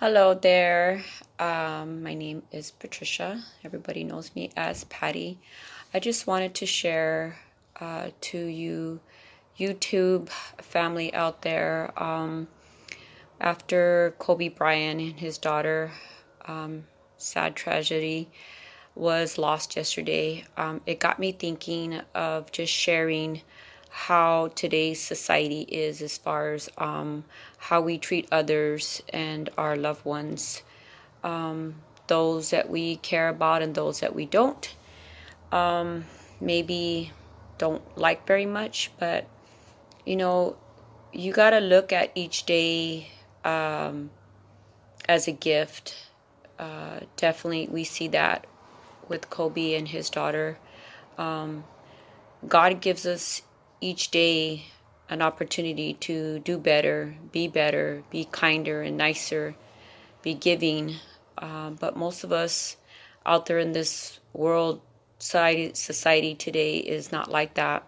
Hello there. My name is Patricia. Everybody knows me as Patty. I just wanted to share to you, YouTube family out there, after Kobe Bryant and his daughter, sad tragedy, was lost yesterday. It got me thinking of just sharing how today's society is as far as how we treat others and our loved ones, those that we care about and those that we don't, maybe don't like very much. But you know, you got to look at each day as a gift. Definitely, we see that with Kobe and his daughter. God gives us each day an opportunity to do better, be kinder and nicer, be giving. But most of us out there in this world, society today is not like that.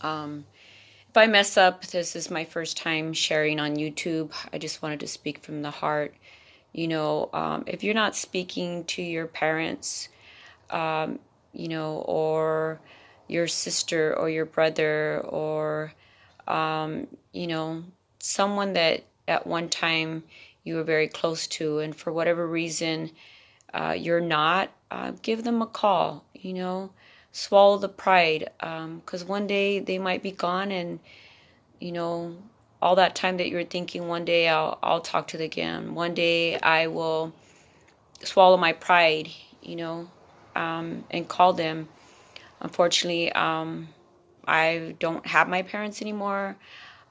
If I mess up, this is my first time sharing on YouTube. I just wanted to speak from the heart. If you're not speaking to your parents, or your sister or your brother or, someone that at one time you were very close to, and for whatever reason you're not, give them a call, swallow the pride, because one day they might be gone, and, you know, all that time that you're thinking, one day I'll talk to them again. One day I will swallow my pride, and call them. Unfortunately, I don't have my parents anymore.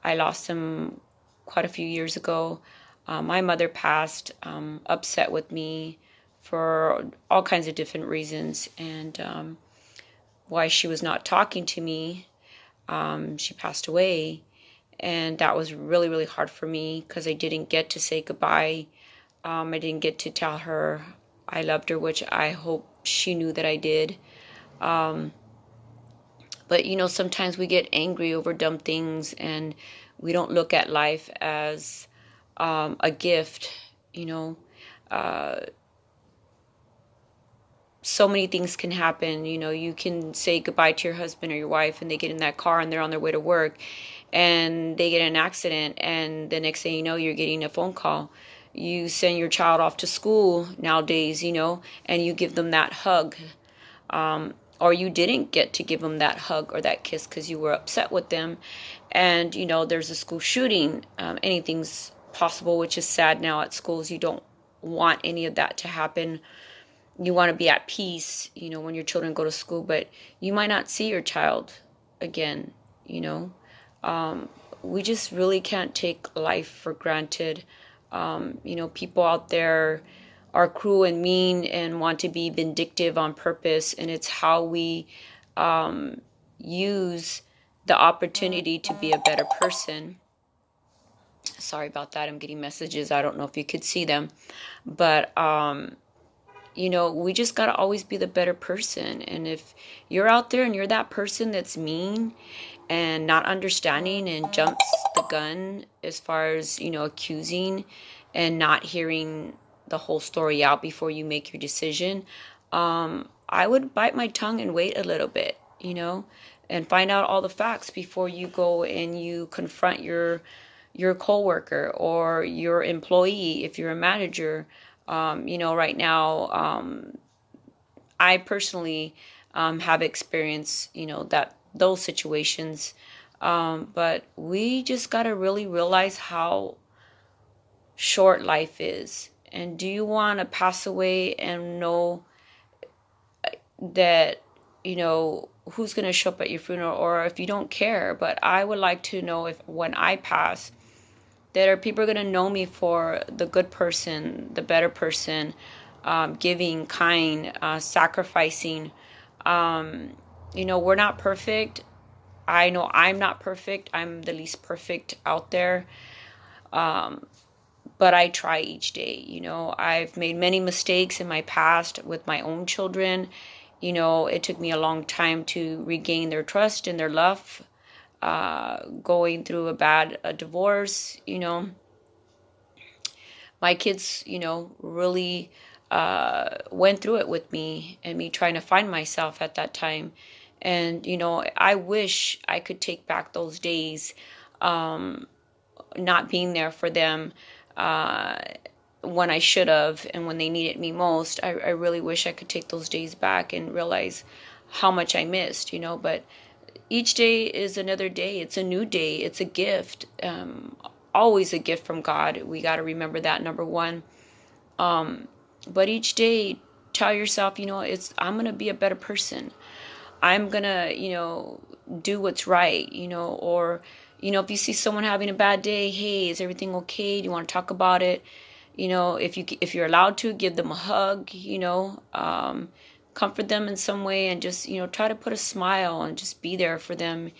I lost them quite a few years ago. My mother passed, upset with me for all kinds of different reasons, and why she was not talking to me. She passed away, and that was really, really hard for me because I didn't get to say goodbye. I didn't get to tell her I loved her, which I hope she knew that I did. But sometimes we get angry over dumb things, and we don't look at life as a gift. So many things can happen. You can say goodbye to your husband or your wife, and they get in that car and they're on their way to work, and they get in an accident, and the next thing you know, you're getting a phone call. You send your child off to school nowadays, and you give them that hug. Or you didn't get to give them that hug or that kiss because you were upset with them. And, there's a school shooting. Anything's possible, which is sad now at schools. You don't want any of that to happen. You want to be at peace, when your children go to school, but you might not see your child again, We just really can't take life for granted. People out there are cruel and mean and want to be vindictive on purpose, and it's how we use the opportunity to be a better person. Sorry about that. I'm getting messages. I don't know if you could see them, but we just got to always be the better person. And if you're out there and you're that person that's mean and not understanding and jumps the gun as far as, accusing and not hearing the whole story out before you make your decision, I would bite my tongue and wait a little bit, and find out all the facts before you go and you confront your coworker or your employee if you're a manager. Right now, I personally have experienced, those situations. But we just got to really realize how short life is. And do you want to pass away and know that, who's going to show up at your funeral, or if you don't care? But I would like to know, if when I pass, that are people are going to know me for the good person, the better person, giving, kind, sacrificing. We're not perfect. I know I'm not perfect. I'm the least perfect out there. But I try each day. I've made many mistakes in my past with my own children. It took me a long time to regain their trust and their love. Going through a divorce, my kids, really went through it with me, and me trying to find myself at that time. And, I wish I could take back those days, um, not being there for them uh, when I should have and when they needed me most. I really wish I could take those days back and realize how much I missed, but each day is another day. It's a new day. It's a gift. Always a gift from God. We got to remember that, number one. But each day, tell yourself, I'm going to be a better person. I'm going to, do what's right, or, if you see someone having a bad day, hey, is everything okay? Do you want to talk about it? If you're allowed to, give them a hug, comfort them in some way, and just, try to put a smile and just be there for them.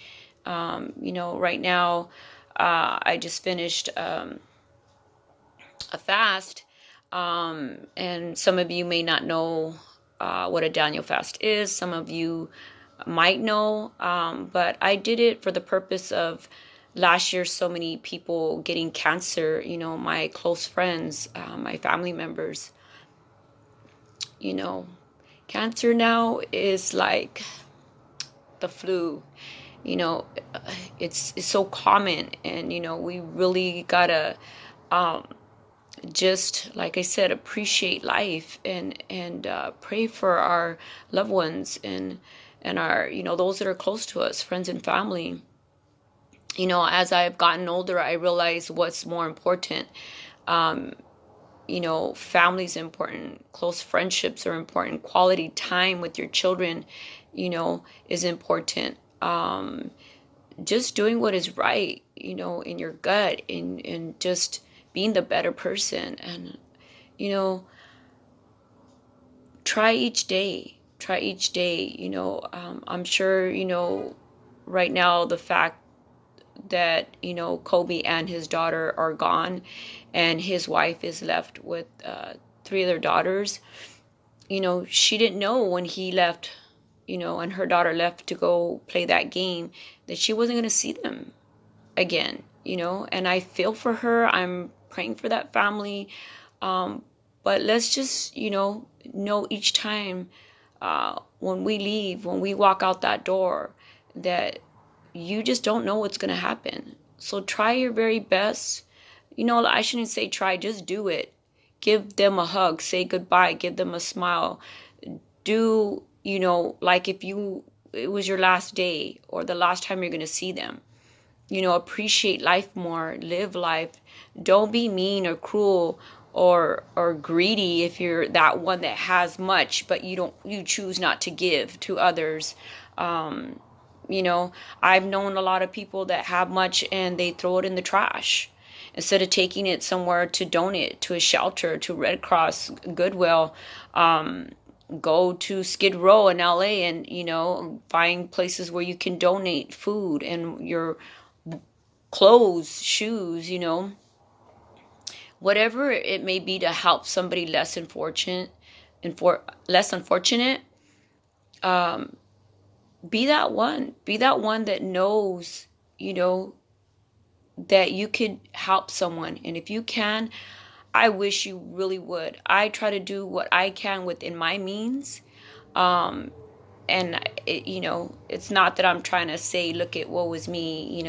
Right now, I just finished a fast, and some of you may not know what a Daniel fast is. Some of you might know, but I did it for the purpose of last year so many people getting cancer, my close friends, my family members. Cancer now is like the flu. It's so common, and we really gotta just, like I said, appreciate life, and pray for our loved ones, and our, those that are close to us, friends and family. As I've gotten older, I realize what's more important. Family's important, close friendships are important, quality time with your children, is important. Just doing what is right, in your gut, and just being the better person. And, try each day. I'm sure, right now, the fact that, Kobe and his daughter are gone, and his wife is left with 3 other daughters. She didn't know when he left, and her daughter left to go play that game, that she wasn't going to see them again, and I feel for her. I'm praying for that family. But let's just, know each time when we leave, when we walk out that door, that you just don't know what's going to happen. So try your very best. I shouldn't say try, just do it. Give them a hug, say goodbye, give them a smile. Do, like if it was your last day or the last time you're going to see them. Appreciate life more, live life. Don't be mean or cruel or greedy if you're that one that has much, but you choose not to give to others. I've known a lot of people that have much and they throw it in the trash instead of taking it somewhere to donate to a shelter, to Red Cross, Goodwill. Go to Skid Row in LA and, find places where you can donate food and your clothes, shoes, whatever it may be to help somebody less unfortunate. Be that one that knows, that you could help someone. And if you can, I wish you really would. I try to do what I can within my means. And it's not that I'm trying to say, look at what was me,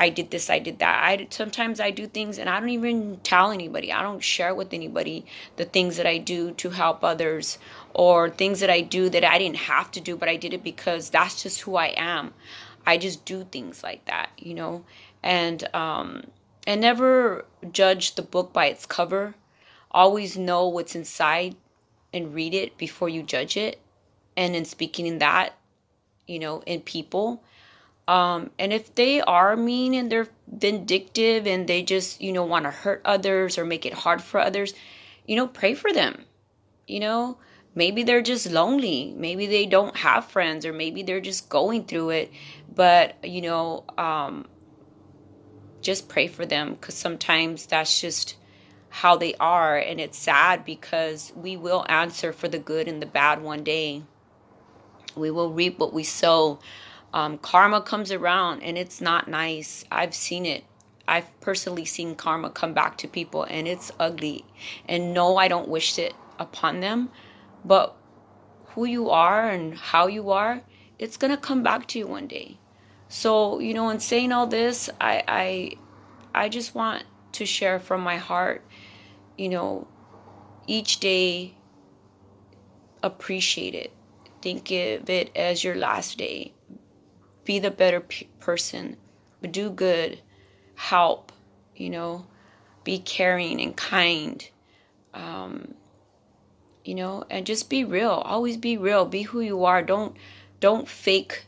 I did this, I did that. Sometimes I do things and I don't even tell anybody. I don't share with anybody the things that I do to help others, or things that I do that I didn't have to do, but I did it because that's just who I am. I just do things like that, and never judge the book by its cover. Always know what's inside and read it before you judge it. And in speaking in that, in people. And if they are mean and they're vindictive and they just, want to hurt others or make it hard for others, pray for them. Maybe they're just lonely. Maybe they don't have friends, or maybe they're just going through it. But, just pray for them, because sometimes that's just how they are. And it's sad because we will answer for the good and the bad one day. We will reap what we sow. Karma comes around and it's not nice. I've seen it. I've personally seen karma come back to people, and it's ugly. And no, I don't wish it upon them, but who you are and how you are, it's going to come back to you one day. So, in saying all this, I just want to share from my heart, each day, appreciate it. Think of it as your last day. Be the better person. Do good. Help. Be caring and kind. And just be real. Always be real. Be who you are. Don't fake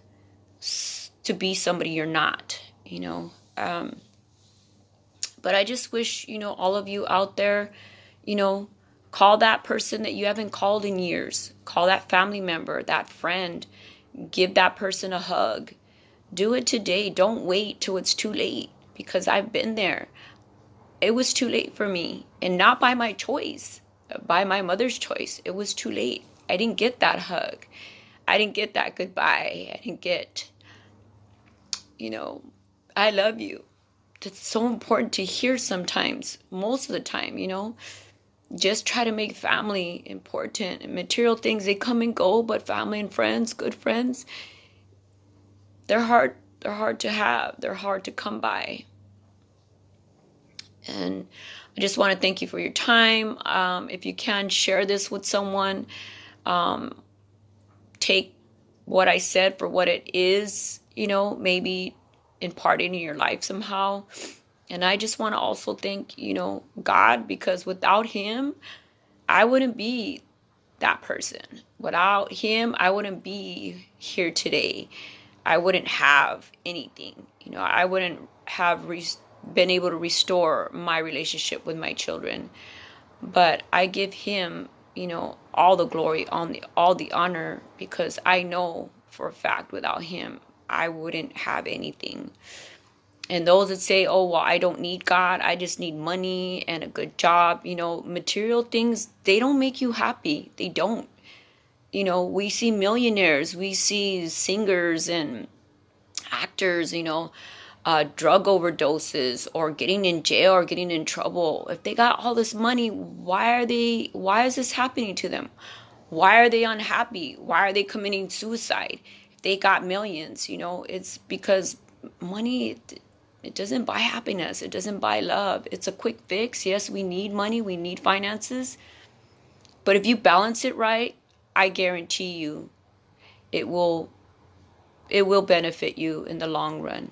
to be somebody you're not. But I just wish, all of you out there, call that person that you haven't called in years. Call that family member, that friend. Give that person a hug. Do it today. Don't wait till it's too late, because I've been there. It was too late for me, and not by my choice, by my mother's choice. It was too late. I didn't get that hug. I didn't get that goodbye. I didn't get, I love you. That's so important to hear sometimes, most of the time, Just try to make family important. And material things, they come and go, but family and friends, good friends, they're hard to have. They're hard to come by. And I just want to thank you for your time. If you can, share this with someone. Take what I said for what it is, maybe impart it in your life somehow. And I just want to also thank, God, because without him, I wouldn't be that person. Without him, I wouldn't be here today. I wouldn't have anything. I wouldn't have been able to restore my relationship with my children. But I give him, all the glory, all the honor, because I know for a fact without him, I wouldn't have anything. And those that say, oh, well, I don't need God, I just need money and a good job, material things, they don't make you happy. They don't. We see millionaires, we see singers and actors, drug overdoses or getting in jail or getting in trouble. If they got all this money, why is this happening to them? Why are they unhappy? Why are they committing suicide? If they got millions, it's because money, it doesn't buy happiness. It doesn't buy love. It's a quick fix. Yes, we need money. We need finances. But if you balance it right, I guarantee you it will benefit you in the long run.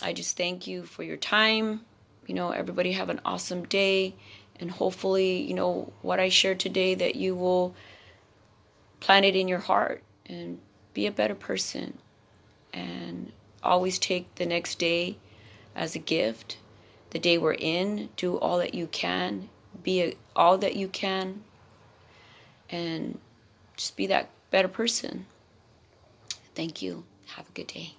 I just thank you for your time. Everybody have an awesome day. And hopefully, what I shared today, that you will plant it in your heart and be a better person. And always take the next day as a gift. The day we're in, do all that you can. Be all that you can. And just be that better person. Thank you. Have a good day.